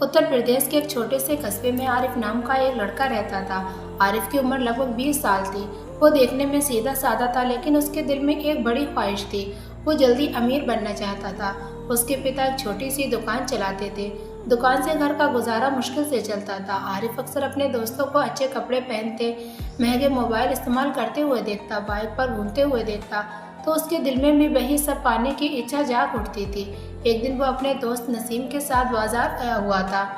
उत्तर प्रदेश के एक छोटे से कस्बे में आरिफ नाम का एक लड़का रहता था। आरिफ की उम्र लगभग 20 साल थी। वो देखने में सीधा साधा था, लेकिन उसके दिल में एक बड़ी ख्वाहिश थी। वो जल्दी अमीर बनना चाहता था। उसके पिता एक छोटी सी दुकान चलाते थे। दुकान से घर का गुजारा मुश्किल से चलता था। आरिफ अक्सर अपने दोस्तों को अच्छे कपड़े पहनते, महंगे मोबाइल इस्तेमाल करते हुए देखता, बाइक पर घूमते हुए देखता, तो उसके दिल में भी वही सब पाने की इच्छा जाग उठती थी। एक दिन वो अपने दोस्त नसीम के साथ बाजार आया हुआ था।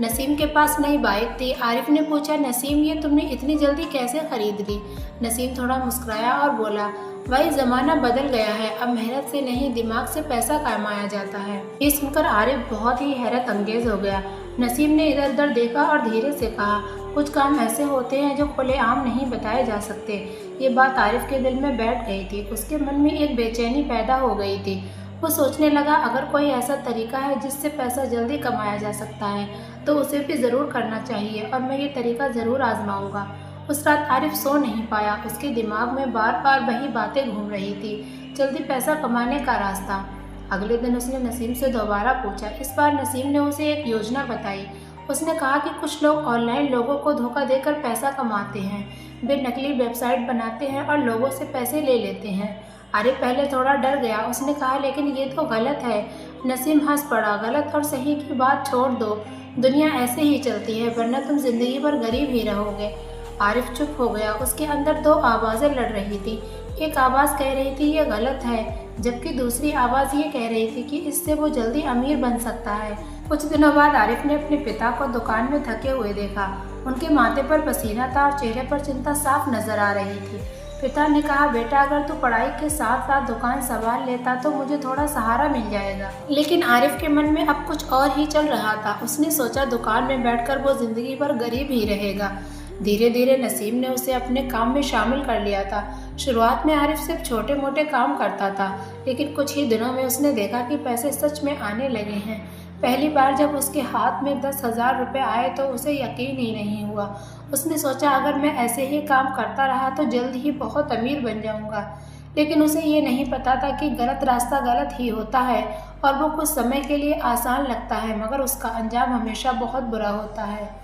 नसीम के पास नई बाइक थी। आरिफ ने पूछा, नसीम, ये तुमने इतनी जल्दी कैसे खरीद ली? नसीम थोड़ा मुस्कुराया और बोला, भाई, ज़माना बदल गया है। अब मेहनत से नहीं, दिमाग से पैसा कमाया जाता है। ये सुनकर आरिफ बहुत ही हैरत अंगेज हो गया। नसीम ने इधर उधर देखा और धीरे से कहा, कुछ काम ऐसे होते हैं जो खुलेआम नहीं बताए जा सकते। ये बात आरिफ के दिल में बैठ गई थी। उसके मन में एक बेचैनी पैदा हो गई थी। वो सोचने लगा, अगर कोई ऐसा तरीका है जिससे पैसा जल्दी कमाया जा सकता है तो उसे भी ज़रूर करना चाहिए, और मैं ये तरीका ज़रूर आजमाऊंगा। उस रात आरिफ सो नहीं पाया। उसके दिमाग में बार बार वही बातें घूम रही थी, जल्दी पैसा कमाने का रास्ता। अगले दिन उसने नसीम से दोबारा पूछा। इस बार नसीम ने उसे एक योजना बताई। उसने कहा कि कुछ लोग ऑनलाइन लोगों को धोखा देकर पैसा कमाते हैं। वे नकली वेबसाइट बनाते हैं और लोगों से पैसे ले लेते हैं। आरिफ पहले थोड़ा डर गया। उसने कहा, लेकिन ये तो गलत है। नसीम हंस पड़ा। गलत और सही की बात छोड़ दो, दुनिया ऐसे ही चलती है, वरना तुम जिंदगी भर गरीब ही रहोगे। आरिफ चुप हो गया। उसके अंदर दो आवाज़ें लड़ रही थी। एक आवाज़ कह रही थी ये गलत है, जबकि दूसरी आवाज़ ये कह रही थी कि इससे वो जल्दी अमीर बन सकता है। कुछ दिनों बाद आरिफ ने अपने पिता को दुकान में थके हुए देखा। उनके माथे पर पसीना था और चेहरे पर चिंता साफ नजर आ रही थी। पिता ने कहा, बेटा, अगर तू पढ़ाई के साथ साथ दुकान संभाल लेता तो मुझे थोड़ा सहारा मिल जाएगा। लेकिन आरिफ के मन में अब कुछ और ही चल रहा था। उसने सोचा, दुकान में बैठकर वो जिंदगी भर गरीब ही रहेगा। धीरे धीरे नसीम ने उसे अपने काम में शामिल कर लिया था। शुरुआत में आरिफ सिर्फ छोटे मोटे काम करता था, लेकिन कुछ ही दिनों में उसने देखा कि पैसे सच में आने लगे हैं। पहली बार जब उसके हाथ में 10,000 रुपये आए तो उसे यकीन ही नहीं हुआ। उसने सोचा, अगर मैं ऐसे ही काम करता रहा तो जल्द ही बहुत अमीर बन जाऊंगा। लेकिन उसे ये नहीं पता था कि गलत रास्ता गलत ही होता है, और वो कुछ समय के लिए आसान लगता है, मगर उसका अंजाम हमेशा बहुत बुरा होता है।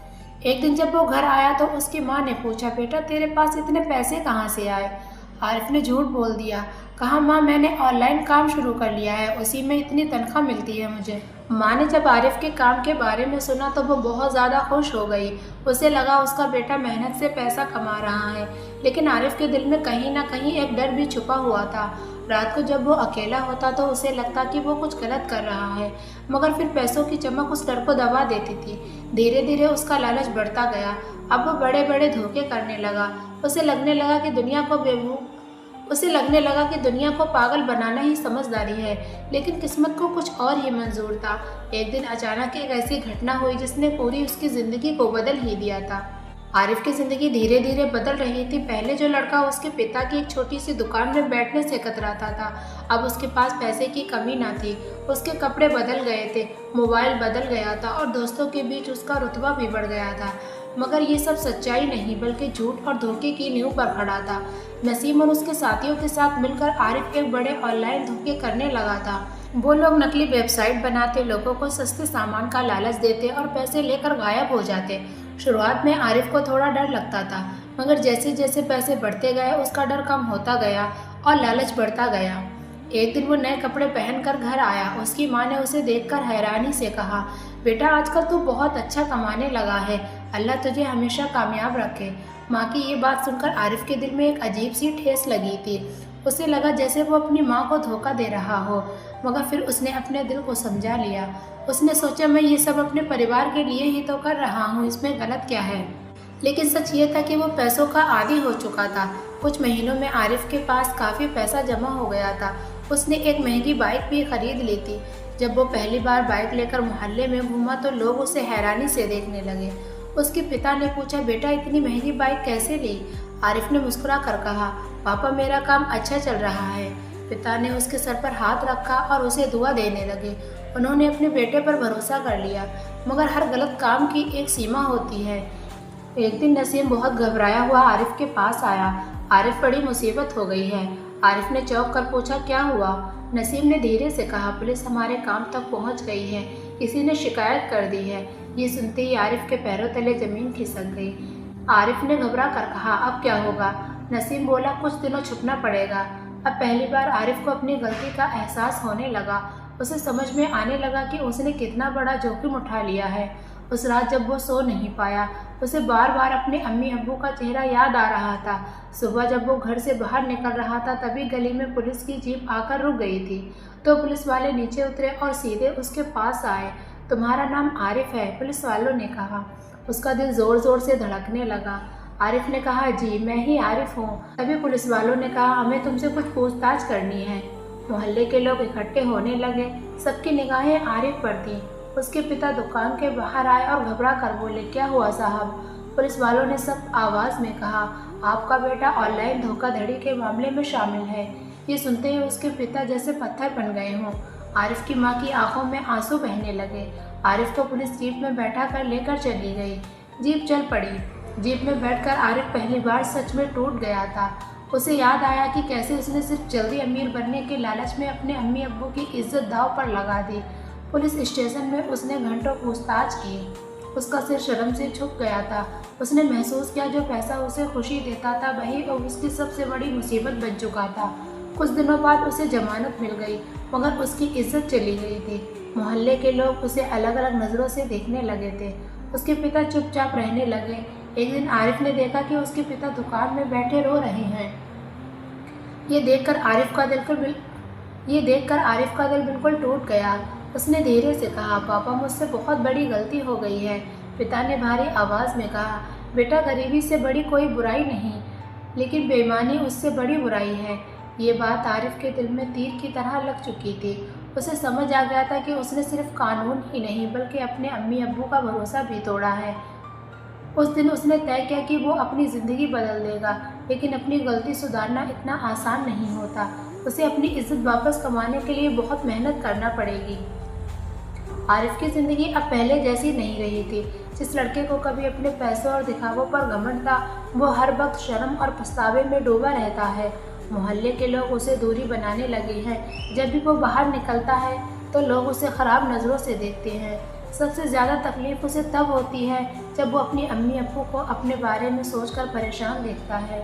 एक दिन जब वो घर आया तो उसकी माँ ने पूछा, बेटा, तेरे पास इतने पैसे कहाँ से आए? आरिफ ने झूठ बोल दिया। कहा, माँ, मैंने ऑनलाइन काम शुरू कर लिया है, उसी में इतनी तनख्वाह मिलती है मुझे। माँ ने जब आरिफ के काम के बारे में सुना तो वो बहुत ज़्यादा खुश हो गई। उसे लगा उसका बेटा मेहनत से पैसा कमा रहा है। लेकिन आरिफ के दिल में कहीं ना कहीं एक डर भी छुपा हुआ था। रात को जब वो अकेला होता तो उसे लगता कि वो कुछ गलत कर रहा है, मगर फिर पैसों की चमक उस डर को दबा देती थी। धीरे धीरे उसका लालच बढ़ता गया। अब वो बड़े बड़े धोखे करने लगा। उसे लगने लगा कि दुनिया को पागल बनाना ही समझदारी है। लेकिन किस्मत को कुछ और ही मंजूर था। एक दिन अचानक एक ऐसी घटना हुई जिसने पूरी उसकी ज़िंदगी को बदल ही दिया था। आरिफ की ज़िंदगी धीरे धीरे बदल रही थी। पहले जो लड़का उसके पिता की एक छोटी सी दुकान में बैठने से कतराता था, अब उसके पास पैसे की कमी ना थी। उसके कपड़े बदल गए थे, मोबाइल बदल गया था और दोस्तों के बीच उसका रुतबा भी बढ़ गया था। मगर ये सब सच्चाई नहीं, बल्कि झूठ और धोखे की नींव पर खड़ा था। नसीम और उसके साथियों के साथ मिलकर आरिफ एक बड़े ऑनलाइन धोखे करने लगा था। वो लोग नकली वेबसाइट बनाते, लोगों को सस्ते सामान का लालच देते और पैसे लेकर गायब हो जाते। शुरुआत में आरिफ को थोड़ा डर लगता था, मगर जैसे जैसे पैसे बढ़ते गए उसका डर कम होता गया और लालच बढ़ता गया। एक दिन वो नए कपड़े पहनकर घर आया। उसकी माँ ने उसे देखकर हैरानी से कहा, बेटा, आजकल तू बहुत अच्छा कमाने लगा है, अल्लाह तुझे हमेशा कामयाब रखे। माँ की ये बात सुनकर आरिफ के दिल में एक अजीब सी ठेस लगी थी। उसे लगा जैसे वो अपनी माँ को धोखा दे रहा हो, मगर फिर उसने अपने दिल को समझा लिया। उसने सोचा, मैं ये सब अपने परिवार के लिए ही तो कर रहा हूँ, इसमें गलत क्या है। लेकिन सच ये था कि वो पैसों का आदी हो चुका था। कुछ महीनों में आरिफ के पास काफ़ी पैसा जमा हो गया था। उसने एक महंगी बाइक भी खरीद ली थी। जब वो पहली बार बाइक लेकर मोहल्ले में घूमा तो लोग उसे हैरानी से देखने लगे। उसके पिता ने पूछा, बेटा, इतनी महंगी बाइक कैसे ली? आरिफ ने मुस्कुरा कर कहा, पापा, मेरा काम अच्छा चल रहा है। पिता ने उसके सर पर हाथ रखा और उसे दुआ देने लगे। उन्होंने अपने बेटे पर भरोसा कर लिया, मगर हर गलत काम की एक सीमा होती है। एक दिन नसीम बहुत घबराया हुआ आरिफ के पास आया। आरिफ, बड़ी मुसीबत हो गई है। आरिफ ने चौंक कर पूछा, क्या हुआ? नसीम ने धीरे से कहा, पुलिस हमारे काम तक पहुंच गई है। किसी ने शिकायत कर दी है। ये सुनते ही आरिफ के पैरों तले ज़मीन खिसक गई। आरिफ ने घबरा कर कहा, अब क्या होगा? नसीम बोला, कुछ दिनों छुपना पड़ेगा। अब पहली बार आरिफ को अपनी गलती का एहसास होने लगा। उसे समझ में आने लगा कि उसने कितना बड़ा जोखिम उठा लिया है। उस रात जब वो सो नहीं पाया, उसे बार बार अपने अम्मी अब्बू का चेहरा याद आ रहा था। सुबह जब वो घर से बाहर निकल रहा था, तभी गली में पुलिस की जीप आकर रुक गई थी। तो पुलिस वाले नीचे उतरे और सीधे उसके पास आए। तुम्हारा नाम आरिफ है? पुलिस वालों ने कहा। उसका दिल ज़ोर ज़ोर से धड़कने लगा। आरिफ ने कहा, जी मैं ही आरिफ हूँ। तभी पुलिस वालों ने कहा, हमें तुमसे कुछ पूछताछ करनी है। मोहल्ले के लोग इकट्ठे होने लगे। सबकी निगाहें आरिफ पर थीं। उसके पिता दुकान के बाहर आए और घबरा कर बोले, क्या हुआ साहब? पुलिस वालों ने सख्त आवाज़ में कहा, आपका बेटा ऑनलाइन धोखाधड़ी के मामले में शामिल है। ये सुनते ही उसके पिता जैसे पत्थर बन गए हों। आरिफ की माँ की आंखों में आंसू बहने लगे। आरिफ को पुलिस जीप में बैठा कर लेकर चली गई। जीप चल पड़ी। जीप में बैठकर आरिफ पहली बार सच में टूट गया था। उसे याद आया कि कैसे उसने सिर्फ जल्दी अमीर बनने के लालच में अपने अम्मी अब्बू की इज्जत दांव पर लगा दी। पुलिस स्टेशन में उसने घंटों पूछताछ की। उसका सिर शर्म से झुक गया था। उसने महसूस किया जो पैसा उसे खुशी देता था वही अब उसकी सबसे बड़ी मुसीबत बन चुका था। कुछ दिनों बाद उसे जमानत मिल गई, मगर उसकी इज्जत चली गई थी। मोहल्ले के लोग उसे अलग अलग नज़रों से देखने लगे थे। उसके पिता चुपचाप रहने लगे। एक दिन आरिफ ने देखा कि उसके पिता दुकान में बैठे रो रहे हैं। ये देखकर आरिफ का दिल बिल्कुल टूट गया। उसने धीरे से कहा, पापा मुझसे बहुत बड़ी गलती हो गई है। पिता ने भारी आवाज़ में कहा, बेटा गरीबी से बड़ी कोई बुराई नहीं, लेकिन बेईमानी उससे बड़ी बुराई है। ये बात आरिफ के दिल में तीर की तरह लग चुकी थी। उसे समझ आ गया था कि उसने सिर्फ कानून ही नहीं बल्कि अपने अम्मी अब्बू का भरोसा भी तोड़ा है। उस दिन उसने तय किया कि वो अपनी ज़िंदगी बदल देगा, लेकिन अपनी गलती सुधारना इतना आसान नहीं होता। उसे अपनी इज्जत वापस कमाने के लिए बहुत मेहनत करना पड़ेगी। आरिफ की ज़िंदगी अब पहले जैसी नहीं रही थी। जिस लड़के को कभी अपने पैसों और दिखावों पर घमंड था, वो हर वक्त शर्म और पछतावे में डूबा रहता है। मोहल्ले के लोग उसे दूरी बनाने लगे हैं। जब भी वो बाहर निकलता है तो लोग उसे ख़राब नज़रों से देखते हैं। सबसे ज़्यादा तकलीफ़ उसे तब होती है जब वो अपनी अम्मी अब्बू को अपने बारे में सोचकर परेशान देखता है।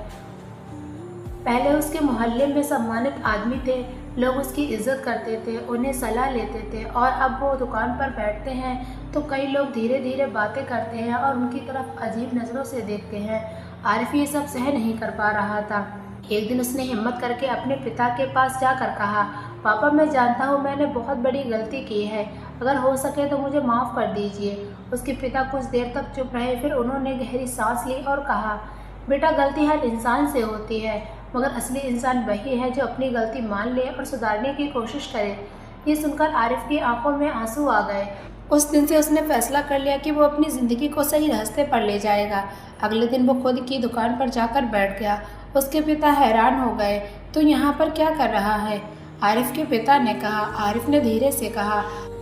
पहले उसके मोहल्ले में सम्मानित आदमी थे, लोग उसकी इज्जत करते थे, उन्हें सलाह लेते थे, और अब वो दुकान पर बैठते हैं तो कई लोग धीरे धीरे बातें करते हैं और उनकी तरफ अजीब नज़रों से देखते हैं। आरिफ ये सब सह नहीं कर पा रहा था। एक दिन उसने हिम्मत करके अपने पिता के पास जाकर कहा, पापा मैं जानता हूँ मैंने बहुत बड़ी गलती की है, अगर हो सके तो मुझे माफ़ कर दीजिए। उसके पिता कुछ देर तक चुप रहे, फिर उन्होंने गहरी सांस ली और कहा, बेटा गलती हर इंसान से होती है, मगर असली इंसान वही है जो अपनी गलती मान ले और सुधारने की कोशिश करे। ये सुनकर आरिफ की आंखों में आंसू आ गए। उस दिन से उसने फैसला कर लिया कि वो अपनी ज़िंदगी को सही रास्ते पर ले जाएगा। अगले दिन वो खुद की दुकान पर जाकर बैठ गया। उसके पिता हैरान हो गए, तो यहाँ पर क्या कर रहा है? आरिफ के पिता ने कहा। आरिफ ने धीरे से कहा,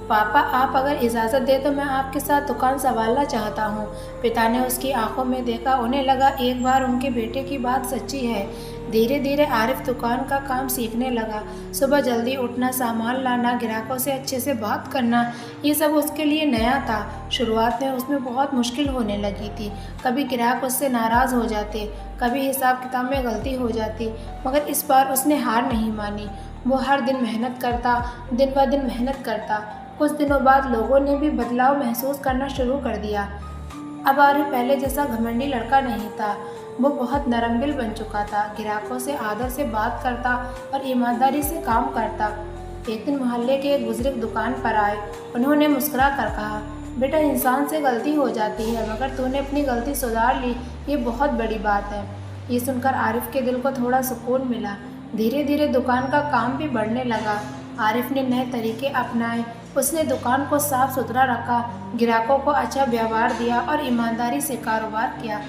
पापा आप अगर इजाज़त दे तो मैं आपके साथ दुकान संभालना चाहता हूँ। पिता ने उसकी आंखों में देखा। उन्हें लगा एक बार उनके बेटे की बात सच्ची है। धीरे धीरे आरिफ दुकान का काम सीखने लगा। सुबह जल्दी उठना, सामान लाना, ग्राहकों से अच्छे से बात करना, ये सब उसके लिए नया था। शुरुआत में उसमें बहुत मुश्किल होने लगी थी। कभी ग्राहक उससे नाराज़ हो जाते, कभी हिसाब किताब में गलती हो जाती, मगर इस बार उसने हार नहीं मानी। वो हर दिन मेहनत करता, दिन ब दिन मेहनत करता। कुछ दिनों बाद लोगों ने भी बदलाव महसूस करना शुरू कर दिया। अब आरिफ पहले जैसा घमंडी लड़का नहीं था। वो बहुत नरम दिल बन चुका था, ग्राहकों से आदर से बात करता और ईमानदारी से काम करता। एक दिन मोहल्ले के एक बुजुर्ग दुकान पर आए। उन्होंने मुस्कुरा कर कहा, बेटा इंसान से गलती हो जाती है, मगर तूने अपनी गलती सुधार ली, ये बहुत बड़ी बात है। ये सुनकर आरिफ के दिल को थोड़ा सुकून मिला। धीरे धीरे दुकान का काम भी बढ़ने लगा। आरिफ ने नए तरीके अपनाए। उसने दुकान को साफ सुथरा रखा, ग्राहकों को अच्छा व्यवहार दिया और ईमानदारी से कारोबार किया।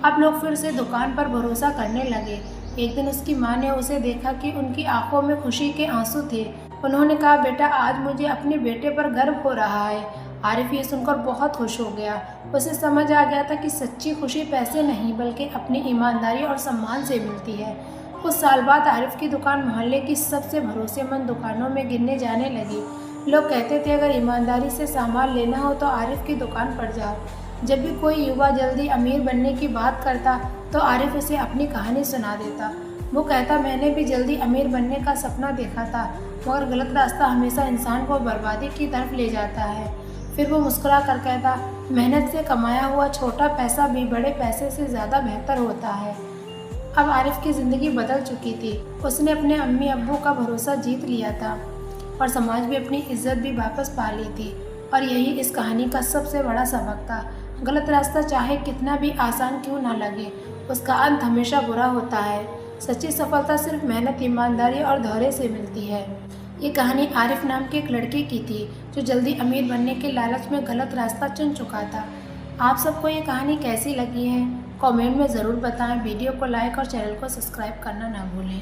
अब लोग फिर से दुकान पर भरोसा करने लगे। एक दिन उसकी माँ ने उसे देखा कि उनकी आंखों में खुशी के आंसू थे। उन्होंने कहा, बेटा आज मुझे अपने बेटे पर गर्व हो रहा है। आरिफ ये सुनकर बहुत खुश हो गया। उसे समझ आ गया था कि सच्ची खुशी पैसे नहीं बल्कि अपनी ईमानदारी और सम्मान से मिलती है। कुछ साल बाद आरिफ की दुकान मोहल्ले की सबसे भरोसेमंद दुकानों में गिनने जाने लगी। लोग कहते थे अगर ईमानदारी से सामान लेना हो तो आरिफ की दुकान पर जाओ। जब भी कोई युवा जल्दी अमीर बनने की बात करता तो आरिफ उसे अपनी कहानी सुना देता। वो कहता मैंने भी जल्दी अमीर बनने का सपना देखा था, मगर गलत रास्ता हमेशा इंसान को बर्बादी की तरफ ले जाता है। फिर वो मुस्कुरा कर कहता मेहनत से कमाया हुआ छोटा पैसा भी बड़े पैसे से ज़्यादा बेहतर होता है। अब आरिफ की ज़िंदगी बदल चुकी थी। उसने अपने अम्मी अब्बू का भरोसा जीत लिया था और समाज में अपनी इज्जत भी वापस पा ली थी। और यही इस कहानी का सबसे बड़ा सबक था। गलत रास्ता चाहे कितना भी आसान क्यों ना लगे, उसका अंत हमेशा बुरा होता है। सच्ची सफलता सिर्फ मेहनत, ईमानदारी और धैर्य से मिलती है। ये कहानी आरिफ नाम के एक लड़के की थी जो जल्दी अमीर बनने के लालच में गलत रास्ता चुन चुका था। आप सबको ये कहानी कैसी लगी है कमेंट में ज़रूर बताएं। वीडियो को लाइक और चैनल को सब्सक्राइब करना ना भूलें।